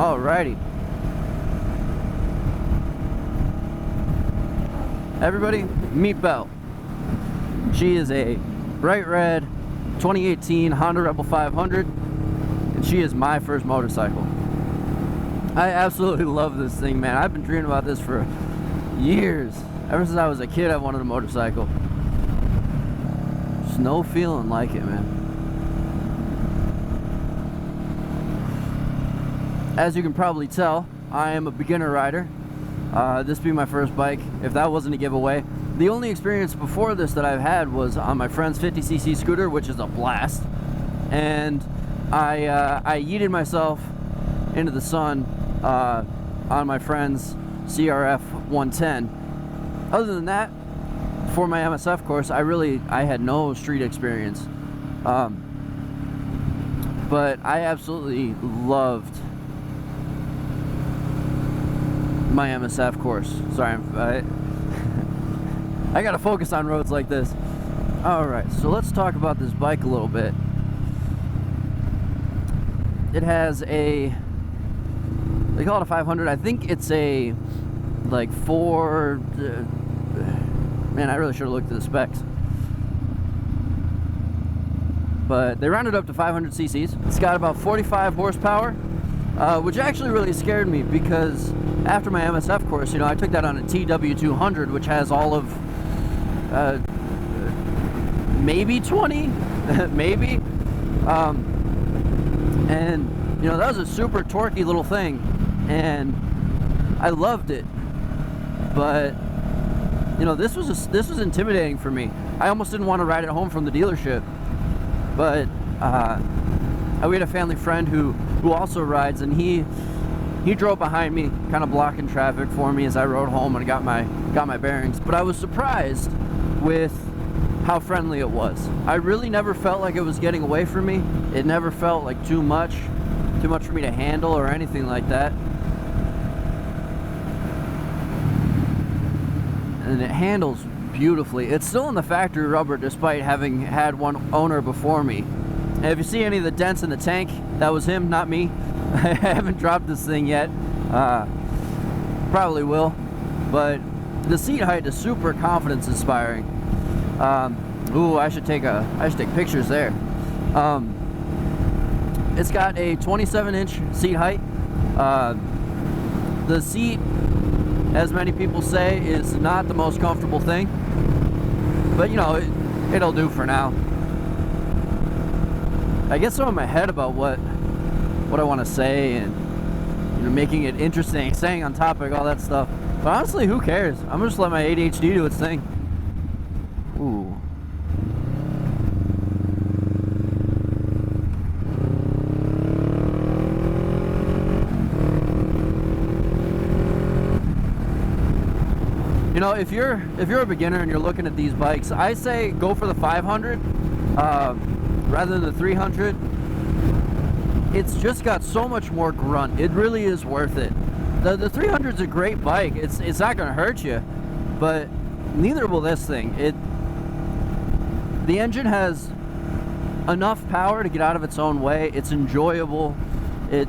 Alrighty. Everybody, meet Belle. She is a bright red 2018 Honda Rebel 500, and she is my first motorcycle. I absolutely love this thing, man. I've been dreaming about this for years. Ever since I was a kid, I wanted a motorcycle. There's no feeling like it, man. As you can probably tell, I am a beginner rider. This being my first bike, if that wasn't a giveaway. The only experience before this that I've had was on my friend's 50cc scooter, which is a blast. And I yeeted myself into the sun on my friend's CRF 110. Other than that, for my MSF course, I had no street experience. But I absolutely loved my MSF course. Sorry, I gotta focus on roads like this. Alright, so let's talk about this bike a little bit. It has a, they call it a 500. I think it's a like man, I really should have looked at the specs, but they rounded up to 500 cc's. It's got about 45 horsepower, which actually really scared me, because after my MSF course, you know, I took that on a TW200, which has all of maybe 20, maybe, and you know, that was a super torquey little thing, and I loved it. But you know, this was intimidating for me. I almost didn't want to ride it home from the dealership. But we had a family friend who also rides, and he drove behind me, kind of blocking traffic for me as I rode home and got my bearings. But I was surprised with how friendly it was. I really never felt like it was getting away from me. It never felt like too much for me to handle or anything like that. And it handles beautifully. It's still in the factory rubber, despite having had one owner before me. And if you see any of the dents in the tank, that was him, not me. I haven't dropped this thing yet. Probably will. But the seat height is super confidence inspiring. Ooh, I should take pictures there. It's got a 27-inch seat height. The seat, as many people say, is not the most comfortable thing, but you know, it'll do for now. I get so in my head about what I want to say, and you know, making it interesting, staying on topic, all that stuff. But honestly, who cares? I'm gonna just let my ADHD do its thing. Ooh. You know, if you're a beginner and you're looking at these bikes, I say go for the 500 rather than the 300. It's just got so much more grunt. It really is worth it. The 300's a great bike. It's not going to hurt you, but neither will this thing. The engine has enough power to get out of its own way. It's enjoyable. It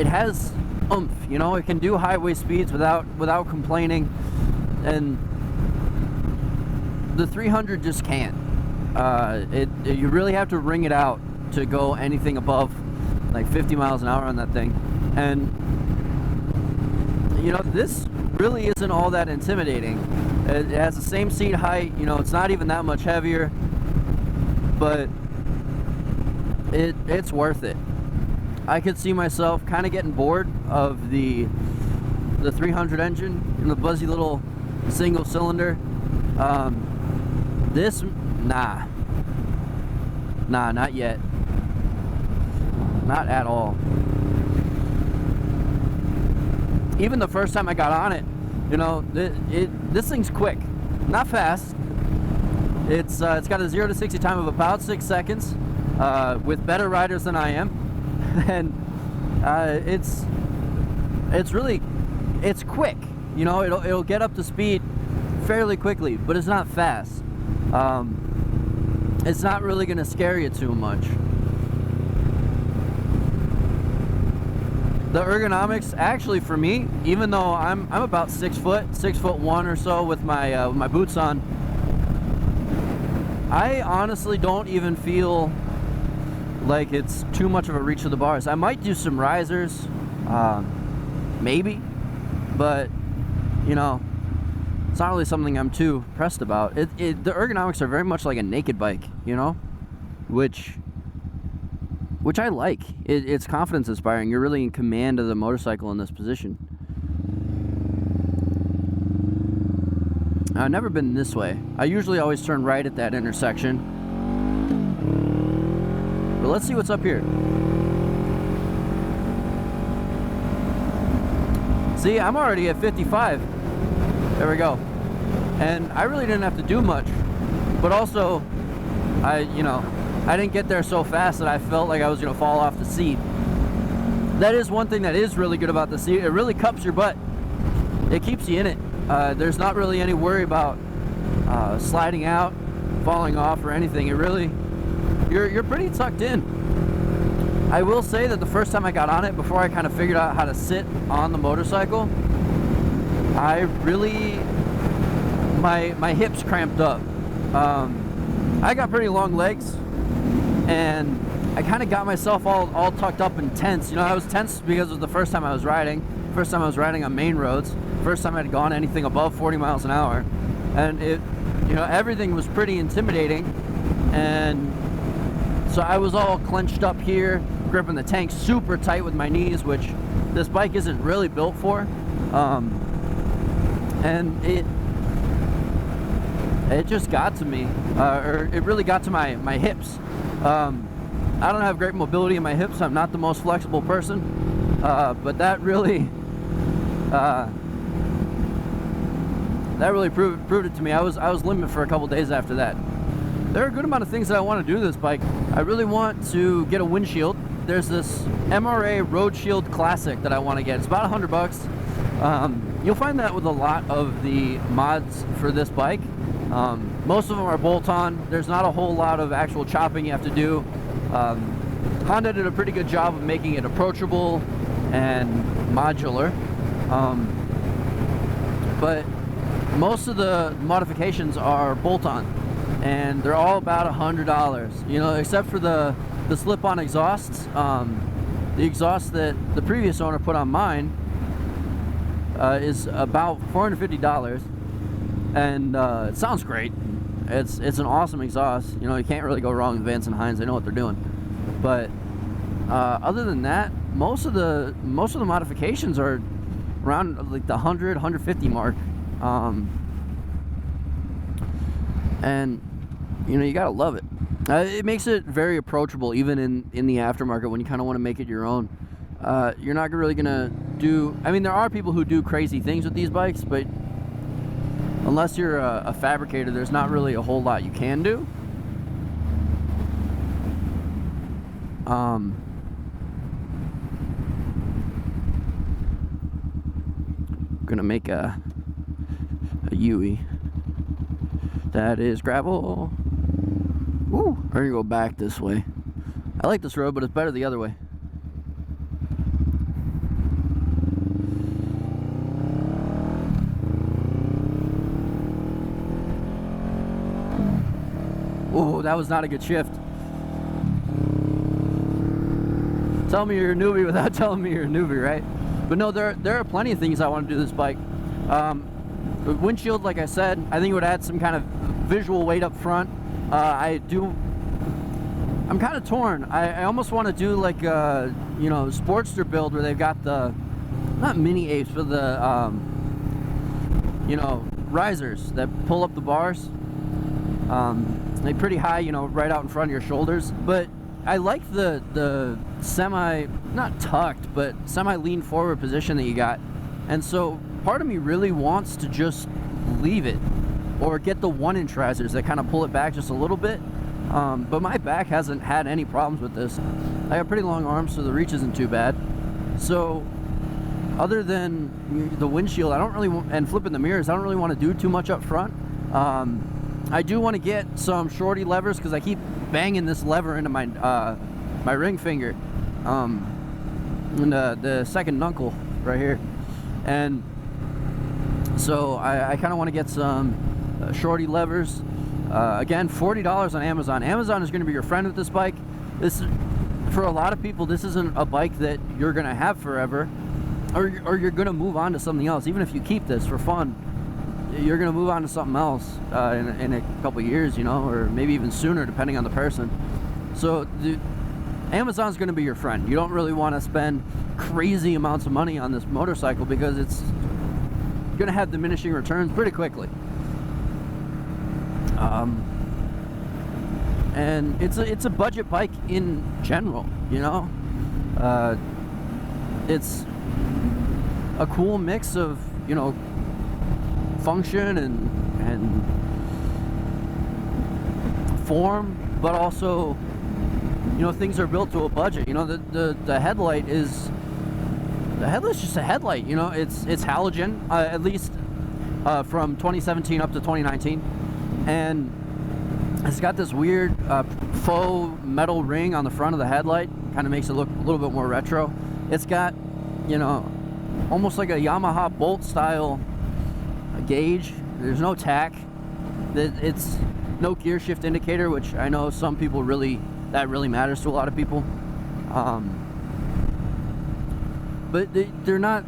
has oomph, you know, it can do highway speeds without complaining, and the 300 just can't. You really have to wring it out to go anything above like 50 miles an hour on that thing. And you know, this really isn't all that intimidating. It has the same seat height, you know, it's not even that much heavier, but it's worth it. I could see myself kind of getting bored of the 300 engine, the buzzy little single cylinder. This, nah, not yet. Not at all. Even the first time I got on it, you know, this thing's quick, not fast. It's got a 0 to 60 time of about 6 seconds, with better riders than I am. And it's quick, you know. It'll get up to speed fairly quickly, but it's not fast. It's not really going to scare you too much. the ergonomics actually for me, even though I'm about 6'1" or so with my boots on, I honestly don't even feel like it's too much of a reach of the bars. I might do some risers, maybe, but you know, it's not really something I'm too pressed about. The ergonomics are very much like a naked bike, you know, which I like. It's confidence inspiring. You're really in command of the motorcycle in this position. I've never been this way. I usually always turn right at that intersection. But let's see what's up here. See, I'm already at 55. There we go. And I really didn't have to do much. But also, I didn't get there so fast that I felt like I was going to fall off the seat. That is one thing that is really good about the seat. It really cups your butt. It keeps you in it. There's not really any worry about sliding out, falling off, or anything. It really, you're pretty tucked in. I will say that the first time I got on it, before I kind of figured out how to sit on the motorcycle, I really, my hips cramped up. I got pretty long legs, and I kind of got myself all tucked up and tense. You know, I was tense because it was the first time I was riding. First time I was riding on main roads. First time I'd gone anything above 40 miles an hour. And everything was pretty intimidating. And so I was all clenched up here, gripping the tank super tight with my knees, which this bike isn't really built for. And it just got to me, or it really got to my hips. I don't have great mobility in my hips. I'm not the most flexible person, but that really proved it to me. I was limping for a couple days after that. There are a good amount of things that I want to do to this bike. I really want to get a windshield. There's this MRA Road Shield Classic that I want to get. It's about $100. You'll find that with a lot of the mods for this bike. Most of them are bolt-on. There's not a whole lot of actual chopping you have to do. Honda did a pretty good job of making it approachable and modular. But most of the modifications are bolt-on, and they're all about $100. You know, except for the slip-on exhausts. The exhaust that the previous owner put on mine is about $450, and it sounds great. It's an awesome exhaust. You know, you can't really go wrong with Vance and Hines. They know what they're doing. But other than that, most of the modifications are around like the 100, 150 mark. And you know, you gotta love it. It makes it very approachable, even in the aftermarket, when you kind of want to make it your own. You're not really gonna do, I mean, there are people who do crazy things with these bikes, but unless you're a fabricator, there's not really a whole lot you can do. Gonna make a Yui. That is gravel. Ooh, we're gonna go back this way. I like this road, but it's better the other way. Oh, that was not a good shift. Tell me you're a newbie without telling me you're a newbie, right? But no, there are plenty of things I want to do to this bike. The windshield, like I said, I think it would add some kind of visual weight up front. I'm kind of torn. I almost want to do like a, you know, Sportster build where they've got the, not mini apes, but the, you know, risers that pull up the bars. They're pretty high, you know, right out in front of your shoulders. But I like the semi, not tucked, but semi lean forward position that you got. And so part of me really wants to just leave it, or get the 1-inch risers that kind of pull it back just a little bit. But my back hasn't had any problems with this. I got pretty long arms, so the reach isn't too bad. So other than the windshield, I don't really, and flipping the mirrors, I don't really want to do too much up front. I do want to get some shorty levers because I keep banging this lever into my my ring finger. and the second knuckle right here. And so I kind of want to get some shorty levers. Again, $40 on Amazon. Amazon is going to be your friend with this bike. This, for a lot of people, this isn't a bike that you're going to have forever, or you're going to move on to something else. Even if you keep this for fun, you're going to move on to something else in a couple years, you know, or maybe even sooner, depending on the person. So Amazon's going to be your friend. You don't really want to spend crazy amounts of money on this motorcycle because it's going to have diminishing returns pretty quickly. And it's a budget bike in general, you know. It's a cool mix of, you know, function and form, but also, you know, things are built to a budget. You know, the headlight's just a headlight. You know, it's halogen, at least from 2017 up to 2019, and it's got this weird faux metal ring on the front of the headlight. Kind of makes it look a little bit more retro. It's got, you know, almost like a Yamaha Bolt style gauge. There's no tack. It's no gear shift indicator, which I know some people that really matters to a lot of people. But they're not.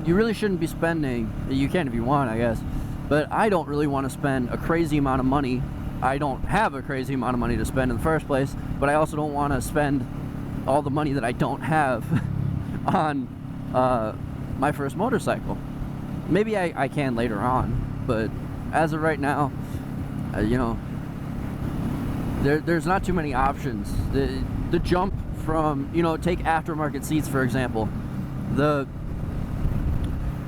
You really shouldn't be spending. You can if you want, I guess. But I don't really want to spend a crazy amount of money. I don't have a crazy amount of money to spend in the first place, but I also don't want to spend all the money that I don't have on my first motorcycle. Maybe I can later on, but as of right now, you know, there's not too many options. The jump from, you know, take aftermarket seats for example.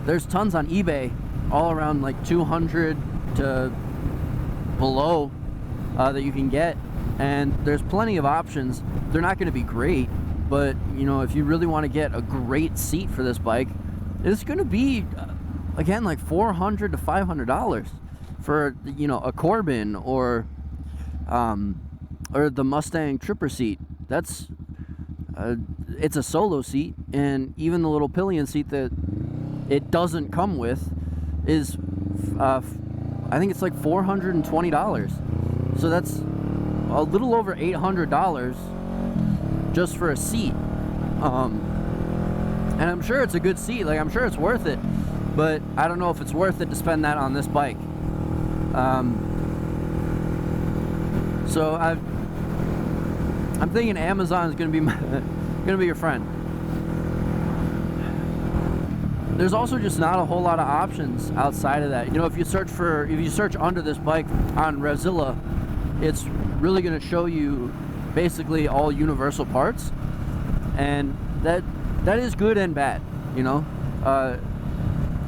There's tons on eBay, all around like 200 to below that you can get, and there's plenty of options. They're not going to be great, but you know, if you really want to get a great seat for this bike, it's going to be again like $400 to $500 for, you know, a Corbin or the Mustang Tripper seat. That's it's a solo seat, and even the little pillion seat that it doesn't come with is I think it's like $420. So that's a little over $800 just for a seat. And I'm sure it's a good seat. Like, I'm sure it's worth it, but I don't know if it's worth it to spend that on this bike. So I'm thinking Amazon is going to be your friend. There's also just not a whole lot of options outside of that. You know, if you search under this bike on Revzilla, it's really going to show you basically all universal parts, and that is good and bad. You know,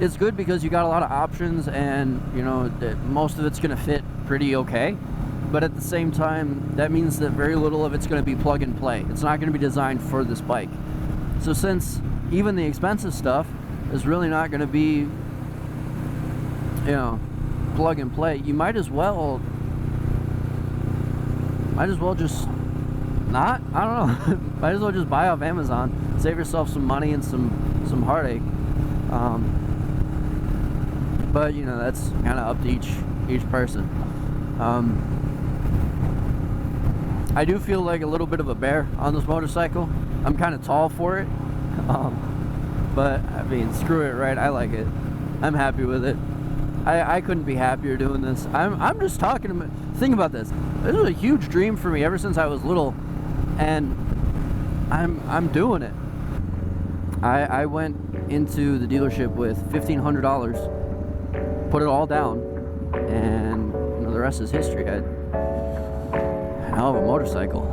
it's good because you got a lot of options, and you know most of it's going to fit pretty okay. But at the same time, that means that very little of it's going to be plug and play. It's not going to be designed for this bike. So since even the expensive stuff is really not going to be, you know, plug and play, you might as well just not, I don't know, might as well just buy off Amazon, save yourself some money and some heartache. But you know, that's kind of up to each person. I do feel like a little bit of a bear on this motorcycle. I'm kind of tall for it, but I mean, screw it, right? I like it. I'm happy with it. I couldn't be happier doing this. I'm just talking about, think about this. This was a huge dream for me ever since I was little, and I'm doing it. I went into the dealership with $1,500, put it all down, and you know, the rest is history. I have a motorcycle.